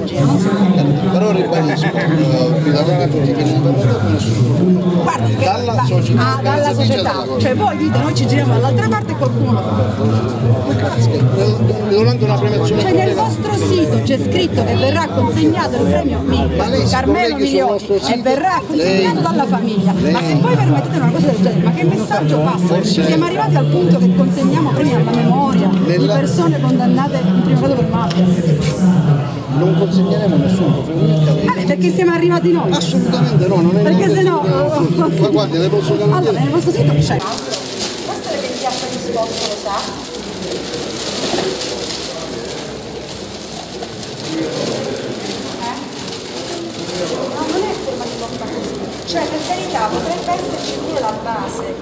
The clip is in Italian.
strategia, non si può. Però ribadisco, guidate tutti che non verrà nessuno. Guarda, Dalla società. dalla società, cioè voi dite noi ci giriamo dall'altra parte e qualcuno lo fa. Durante una premiazione. Cioè nel vostro sito c'è scritto che verrà consegnato il premio Carmelo Milioni e verrà consegnato dalla famiglia. Ma se voi permettete una cosa del genere, ma che messaggio passa? Siamo arrivati al punto che consegniamo premi alla memoria di persone condannate in primo grado per mafia. Non consegneremo nessun trofeo Perché siamo arrivati noi? Assolutamente no, non è perché se no. Ma guardi, le posso garantire. Allora, nel vostro sito c'è. Questo è che ti ha predisposto, lo sa? No, non è forma di bocca così. Cioè, per carità, potrebbe esserci pure la base.